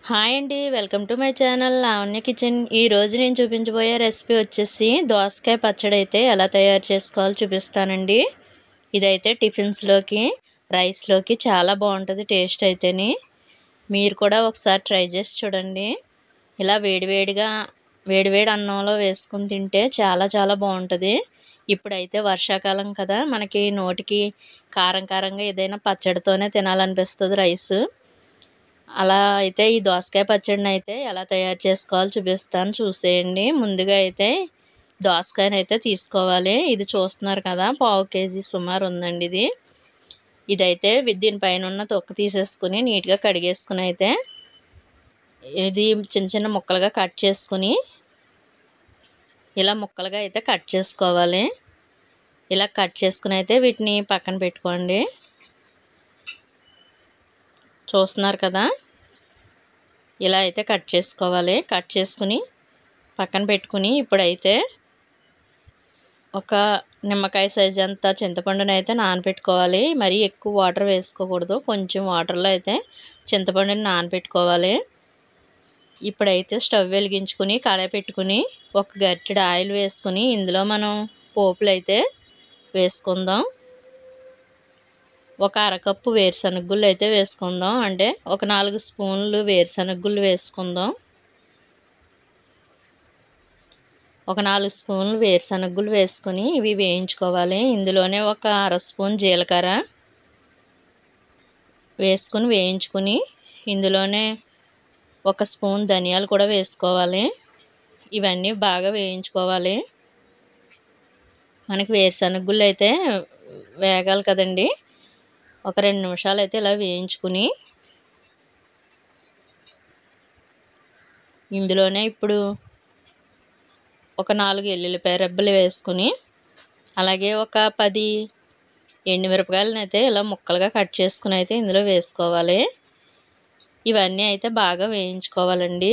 Hi అండి, welcome to my channel Lavanya kitchen. ఈరోజు నేను చూపించబోయే రెసిపీ వచ్చేసి దోసకాయ పచ్చడి అయితే ఎలా తయారు చేసుకోవాలో చూపిస్తానండి. ఇదైతే టిఫిన్స్లోకి, రైస్లోకి చాలా బాగుంటుంది టేస్ట్ అయితేని. మీరు కూడా ఒకసారి ట్రై చేసి చూడండి. ఇలా వేడివేడి అన్నంలో వేసుకుని తింటే చాలా చాలా బాగుంటుంది. ఇప్పుడైతే వర్షాకాలం కదా, మనకి నోటికి కారంగా ఏదైనా పచ్చడితోనే తినాలనిపిస్తుంది రైసు. అలా అయితే ఈ దోసకాయ పచ్చడిని అయితే ఎలా తయారు చేసుకోవాలో చూపిస్తాను, చూసేయండి. ముందుగా అయితే దోసకాయని అయితే తీసుకోవాలి. ఇది చూస్తున్నారు కదా, పావు కేజీ సుమారు ఉందండి. ఇదైతే దీనిపైన ఉన్న తొక్క తీసేసుకుని నీట్గా కడిగేసుకుని అయితే ఇది చిన్న చిన్న ముక్కలుగా కట్ చేసుకుని ఇలా ముక్కలుగా అయితే కట్ చేసుకోవాలి. ఇలా కట్ చేసుకుని అయితే వీటిని పక్కన పెట్టుకోండి. చూస్తున్నారు కదా, ఇలా అయితే కట్ చేసుకోవాలి. కట్ చేసుకుని పక్కన పెట్టుకుని ఇప్పుడైతే ఒక నిమ్మకాయ సైజ్ అంత చింతపండుని అయితే నానబెట్టుకోవాలి. మరీ ఎక్కువ వాటర్ వేసుకోకూడదు, కొంచెం వాటర్లో అయితే చింతపండుని నానబెట్టుకోవాలి. ఇప్పుడైతే స్టవ్ వెలిగించుకుని కడాయి పెట్టుకుని ఒక గరిటెడు ఆయిల్ వేసుకుని ఇందులో మనం పోపులు అయితే వేసుకుందాం. ఒక అరకప్పు వేరుశనగ గుళ్ళు అయితే వేసుకుందాం. అంటే ఒక 4 స్పూన్లు వేరుశనగ గుళ్ళు వేసుకుందాం. ఒక 4 స్పూన్లు వేరుశనగ గుళ్ళు వేసుకొని ఇవి వేయించుకోవాలి. ఇందులోనే ఒక అర స్పూన్ జీలకర్ర వేసుకుని వేయించుకుని ఇందులోనే ఒక స్పూన్ ధనియాలు కూడా వేసుకోవాలి. ఇవన్నీ బాగా వేయించుకోవాలి. మనకి వేరుశనగ గుళ్ళు అయితే వేగాలి కదండి. ఒక 2 నిమిషాలు అయితే ఇలా వేయించుకుని ఇందులోనే ఇప్పుడు ఒక 4 ఎల్లుల్లిపాయ రెబ్బలు వేసుకుని అలాగే ఒక 10 ఎండుమిరపకాయలను అయితే ఇలా ముక్కలుగా కట్ చేసుకుని అయితే ఇందులో వేసుకోవాలి. ఇవన్నీ అయితే బాగా వేయించుకోవాలండి.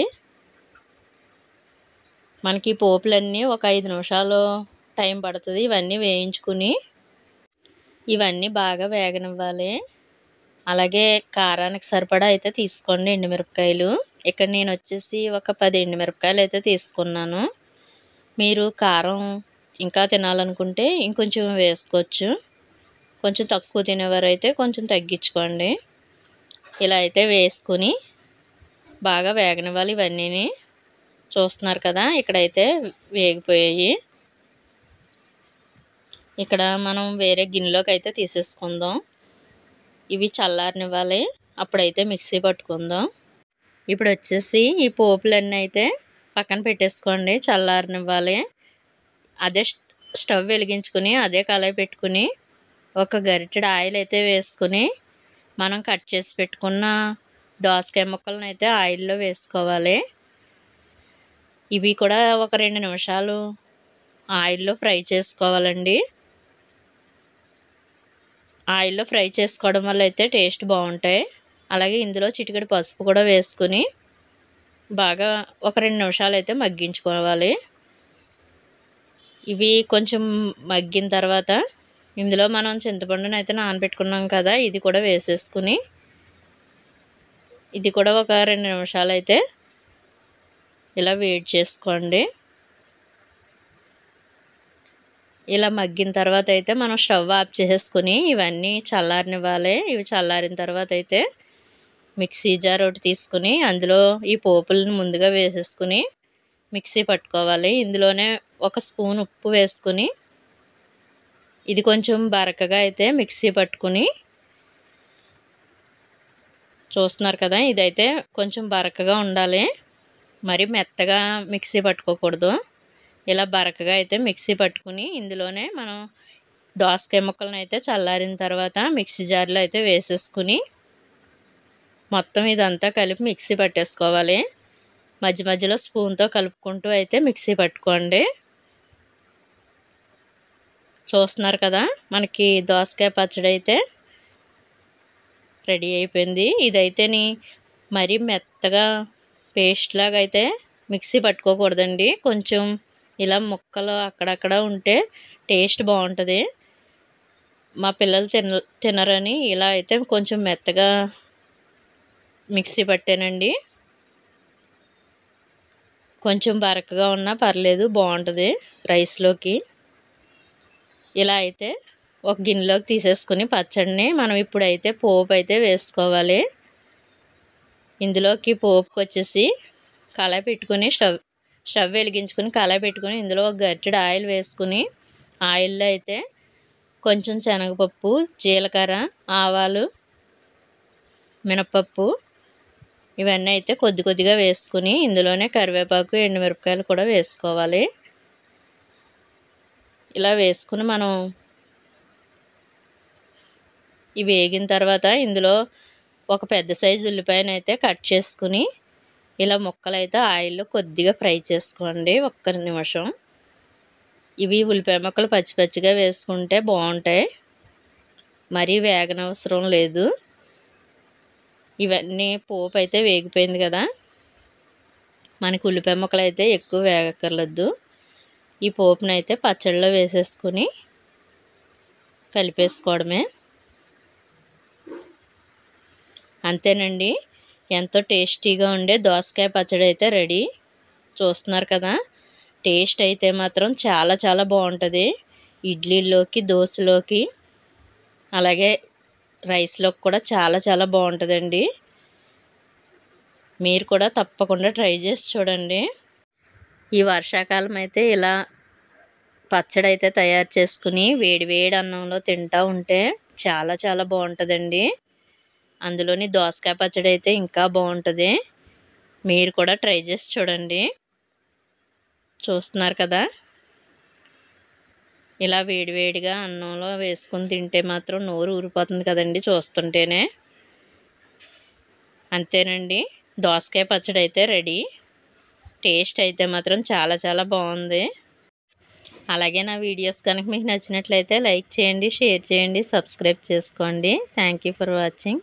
మనకి పోపులన్నీ ఒక 5 నిమిషాలు టైం పడుతుంది. ఇవన్నీ వేయించుకుని ఇవన్నీ బాగా వేగనివ్వాలి. అలాగే కారానికి సరిపడా అయితే తీసుకోండి ఎండుమిరపకాయలు. ఇక్కడ నేను వచ్చేసి ఒక 10 ఎండుమిరపకాయలు అయితే తీసుకున్నాను. మీరు కారం ఇంకా తినాలనుకుంటే ఇంకొంచెం వేసుకోవచ్చు. కొంచెం తక్కువ తినేవారైతే కొంచెం తగ్గించుకోండి. ఇలా అయితే వేసుకుని బాగా వేగనివ్వాలి. ఇవన్నీ చూస్తున్నారు కదా, ఇక్కడైతే వేగిపోయాయి. ఇక్కడ మనం వేరే గిన్నెలోకి అయితే తీసేసుకుందాం. ఇవి చల్లారనివ్వాలి, అప్పుడైతే మిక్సీ పట్టుకుందాం. ఇప్పుడు వచ్చేసి ఈ పోపులన్నీ అయితే పక్కన పెట్టేసుకోండి, చల్లారనివ్వాలి. అదే స్టవ్ వెలిగించుకుని అదే కళాయి పెట్టుకుని ఒక గరిటెడు ఆయిల్ అయితే వేసుకుని మనం కట్ చేసి పెట్టుకున్న దోసకాయ ముక్కలను అయితే ఆయిల్లో వేసుకోవాలి. ఇవి కూడా ఒక 2 నిమిషాలు ఆయిల్లో ఫ్రై చేసుకోవాలండి. ఆయిల్లో ఫ్రై చేసుకోవడం వల్ల అయితే టేస్ట్ బాగుంటాయి. అలాగే ఇందులో చిటికెడు పసుపు కూడా వేసుకుని బాగా ఒక 2 నిమిషాలు అయితే మగ్గించుకోవాలి. ఇవి కొంచెం మగ్గిన తర్వాత ఇందులో మనం చింతపండుని అయితే నానబెట్టుకున్నాం కదా, ఇది కూడా వేసేసుకుని ఇది కూడా ఒక 2 నిమిషాలు అయితే ఇలా వేడి చేసుకోండి. ఇలా మగ్గిన తర్వాత అయితే మనం స్టవ్ ఆఫ్ చేసేసుకుని ఇవన్నీ చల్లారనివ్వాలి. ఇవి చల్లారిన తర్వాత అయితే మిక్సీ జార్ ఒకటి తీసుకుని అందులో ఈ పోపులను ముందుగా వేసేసుకుని మిక్సీ పట్టుకోవాలి. ఇందులోనే ఒక స్పూన్ ఉప్పు వేసుకుని ఇది కొంచెం బరకగా అయితే మిక్సీ పట్టుకుని చూస్తున్నారు కదా, ఇదైతే కొంచెం బరకగా ఉండాలి. మరి మెత్తగా మిక్సీ పట్టుకోకూడదు. ఇలా బరకగా అయితే మిక్సీ పట్టుకుని ఇందులోనే మనం దోసకాయ ముక్కలను అయితే చల్లారిన తర్వాత మిక్సీ జార్లో అయితే వేసేసుకుని మొత్తం ఇదంతా కలిపి మిక్సీ పట్టేసుకోవాలి. మధ్య మధ్యలో స్పూన్తో కలుపుకుంటూ అయితే మిక్సీ పట్టుకోండి. చూస్తున్నారు కదా, మనకి దోసకాయ పచ్చడి అయితే రెడీ అయిపోయింది. ఇదైతేని మరీ మెత్తగా పేస్ట్ లాగా అయితే మిక్సీ పట్టుకోకూడదండి. కొంచెం ఇలా ముక్కలు అక్కడక్కడ ఉంటే టేస్ట్ బాగుంటుంది. మా పిల్లలు తినరని ఇలా అయితే కొంచెం మెత్తగా మిక్సీ పట్టానండి. కొంచెం బరకగా ఉన్నా పర్లేదు, బాగుంటుంది రైస్లోకి. ఇలా అయితే ఒక గిన్నెలోకి తీసేసుకుని పచ్చడిని మనం ఇప్పుడైతే పోపు అయితే వేసుకోవాలి. ఇందులోకి పోపుకి వచ్చేసి కళాయి పెట్టుకుని స్టవ్ వెలిగించుకుని కళాయి పెట్టుకుని ఇందులో ఒక గరిటెడు ఆయిల్ వేసుకుని, ఆయిల్లో అయితే కొంచెం శనగపప్పు, జీలకర్ర, ఆవాలు, మినపప్పు ఇవన్నీ అయితే కొద్ది కొద్దిగా వేసుకుని ఇందులోనే కరివేపాకు, ఎండుమిరపకాయలు కూడా వేసుకోవాలి. ఇలా వేసుకుని మనం ఇవి వేగిన తర్వాత ఇందులో ఒక పెద్ద సైజు ఉల్లిపాయను అయితే కట్ చేసుకుని ఇలా ముక్కలైతే ఆయిల్లో కొద్దిగా ఫ్రై చేసుకోండి 1 నిమిషం. ఇవి ఉల్లిపాయ ముక్కలు పచ్చి పచ్చిగా వేసుకుంటే బాగుంటాయి, మరీ వేగనవసరం లేదు. ఇవన్నీ పోపు అయితే వేగిపోయింది కదా, మనకి ఉల్లిపాయ ముక్కలు అయితే ఎక్కువ వేగక్కర్లేదు. ఈ పోపును అయితే పచ్చడిలో వేసేసుకుని కలిపేసుకోవడమే. అంతేనండి, ఎంతో టేస్టీగా ఉండే దోసకాయ పచ్చడి అయితే రెడీ. చూస్తున్నారు కదా, టేస్ట్ అయితే మాత్రం చాలా చాలా బాగుంటుంది. ఇడ్లీలోకి, దోశలోకి, అలాగే రైస్లోకి కూడా చాలా చాలా బాగుంటుందండి. మీరు కూడా తప్పకుండా ట్రై చేసి చూడండి. ఈ వర్షాకాలం అయితే ఇలా పచ్చడి అయితే తయారు చేసుకుని వేడి వేడి అన్నంలో తింటూ ఉంటే చాలా చాలా బాగుంటుందండి. అందులోని దోసకాయ పచ్చడి అయితే ఇంకా బాగుంటుంది. మీరు కూడా ట్రై చేసి చూడండి. చూస్తున్నారు కదా, ఇలా వేడివేడిగా అన్నంలో వేసుకుని తింటే మాత్రం నోరు ఊరిపోతుంది కదండి చూస్తుంటేనే. అంతేనండి, దోసకాయ పచ్చడి అయితే రెడీ. టేస్ట్ అయితే మాత్రం చాలా చాలా బాగుంది. అలాగే నా వీడియోస్ కనుక మీకు నచ్చినట్లయితే లైక్ చేయండి, షేర్ చేయండి, సబ్స్క్రైబ్ చేసుకోండి. Thank you for watching.